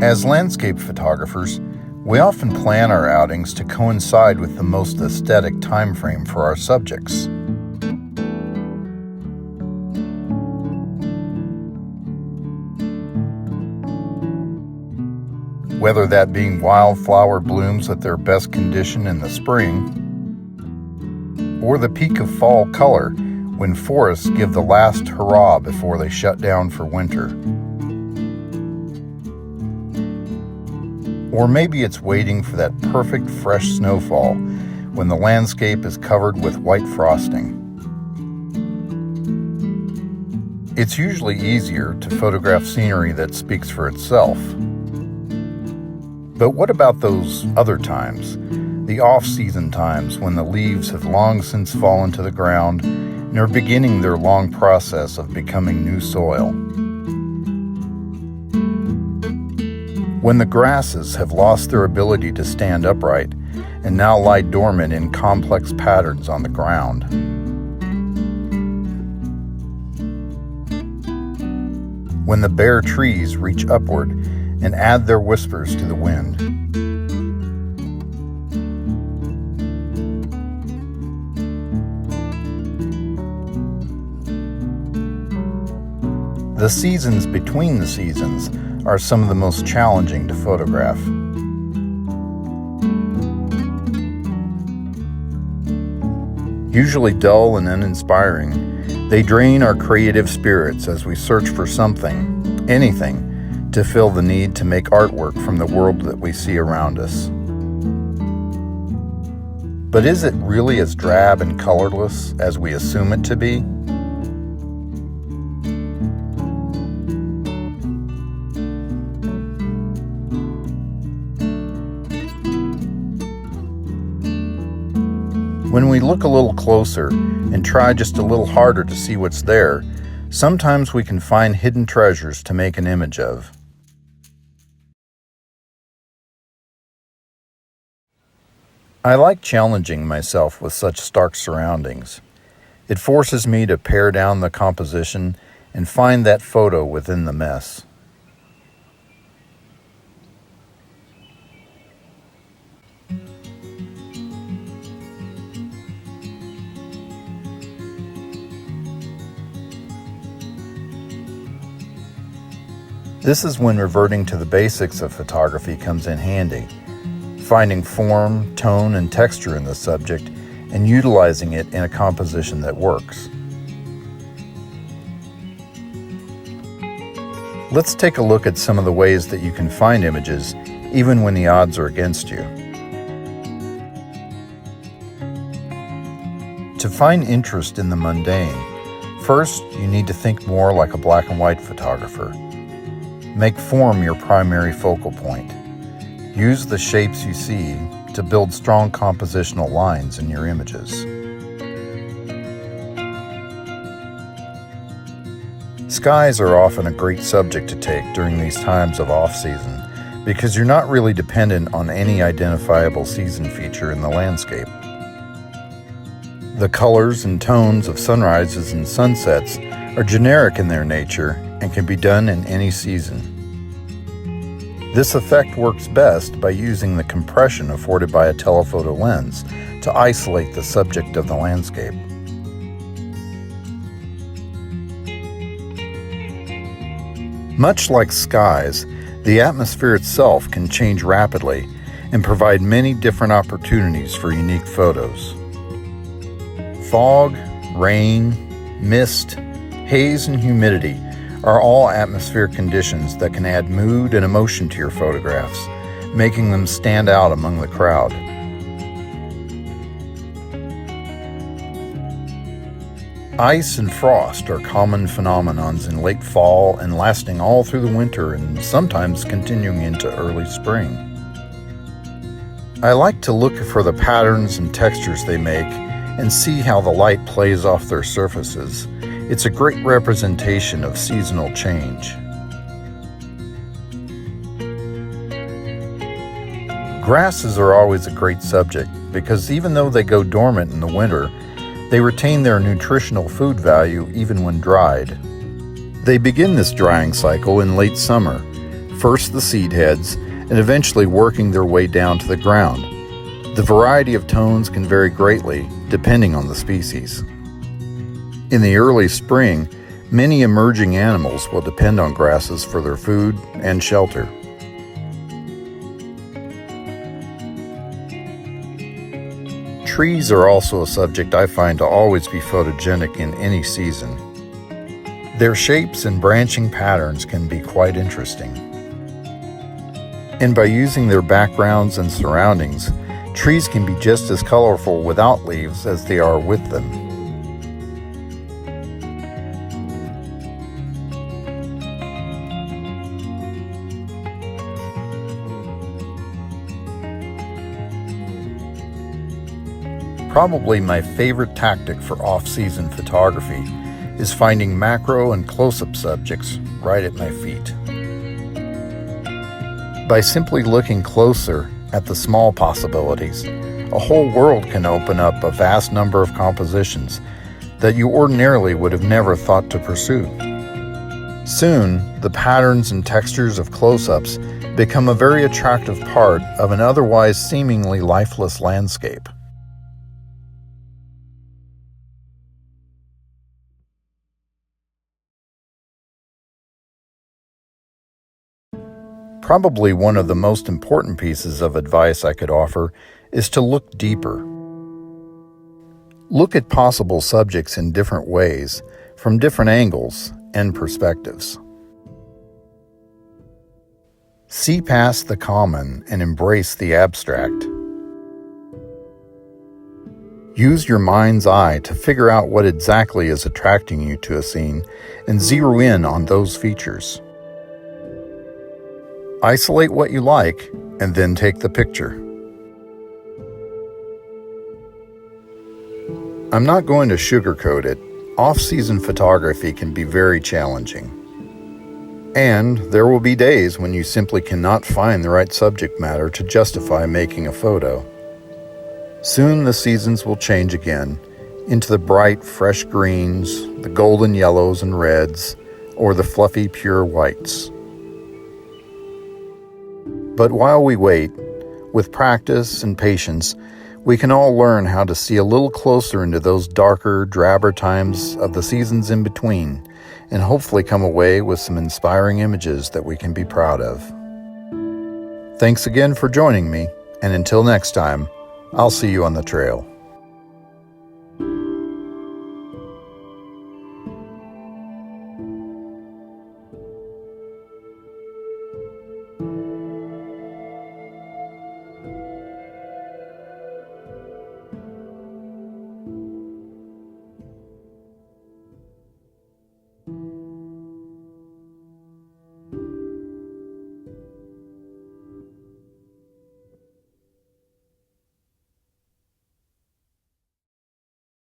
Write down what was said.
As landscape photographers, we often plan our outings to coincide with the most aesthetic time frame for our subjects. Whether that being wildflower blooms at their best condition in the spring, or the peak of fall color when forests give the last hurrah before they shut down for winter. Or maybe it's waiting for that perfect fresh snowfall when the landscape is covered with white frosting. It's usually easier to photograph scenery that speaks for itself. But what about those other times, the off-season times when the leaves have long since fallen to the ground and are beginning their long process of becoming new soil? When the grasses have lost their ability to stand upright and now lie dormant in complex patterns on the ground. When the bare trees reach upward and add their whispers to the wind. The seasons between the seasons are some of the most challenging to photograph. Usually dull and uninspiring, they drain our creative spirits as we search for something, anything, to fill the need to make artwork from the world that we see around us. But is it really as drab and colorless as we assume it to be? When we look a little closer and try just a little harder to see what's there, sometimes we can find hidden treasures to make an image of. I like challenging myself with such stark surroundings. It forces me to pare down the composition and find that photo within the mess. This is when reverting to the basics of photography comes in handy, finding form, tone, and texture in the subject and utilizing it in a composition that works. Let's take a look at some of the ways that you can find images even when the odds are against you. To find interest in the mundane, first you need to think more like a black and white photographer. Make form your primary focal point. Use the shapes you see to build strong compositional lines in your images. Skies are often a great subject to take during these times of off-season because you're not really dependent on any identifiable season feature in the landscape. The colors and tones of sunrises and sunsets are generic in their nature and can be done in any season. This effect works best by using the compression afforded by a telephoto lens to isolate the subject of the landscape. Much like skies, the atmosphere itself can change rapidly and provide many different opportunities for unique photos. Fog, rain, mist, haze, and humidity are all atmospheric conditions that can add mood and emotion to your photographs, making them stand out among the crowd. Ice and frost are common phenomenons in late fall and lasting all through the winter and sometimes continuing into early spring. I like to look for the patterns and textures they make and see how the light plays off their surfaces. It's a great representation of seasonal change. Grasses are always a great subject because even though they go dormant in the winter, they retain their nutritional food value even when dried. They begin this drying cycle in late summer, first the seed heads, and eventually working their way down to the ground. The variety of tones can vary greatly depending on the species. In the early spring, many emerging animals will depend on grasses for their food and shelter. Trees are also a subject I find to always be photogenic in any season. Their shapes and branching patterns can be quite interesting. And by using their backgrounds and surroundings, trees can be just as colorful without leaves as they are with them. Probably my favorite tactic for off-season photography is finding macro and close-up subjects right at my feet. By simply looking closer at the small possibilities, a whole world can open up a vast number of compositions that you ordinarily would have never thought to pursue. Soon, the patterns and textures of close-ups become a very attractive part of an otherwise seemingly lifeless landscape. Probably one of the most important pieces of advice I could offer is to look deeper. Look at possible subjects in different ways, from different angles and perspectives. See past the common and embrace the abstract. Use your mind's eye to figure out what exactly is attracting you to a scene and zero in on those features. Isolate what you like, and then take the picture. I'm not going to sugarcoat it. Off-season photography can be very challenging. And there will be days when you simply cannot find the right subject matter to justify making a photo. Soon the seasons will change again into the bright, fresh greens, the golden yellows and reds, or the fluffy, pure whites. But while we wait, with practice and patience, we can all learn how to see a little closer into those darker, drabber times of the seasons in between, and hopefully come away with some inspiring images that we can be proud of. Thanks again for joining me, and until next time, I'll see you on the trail.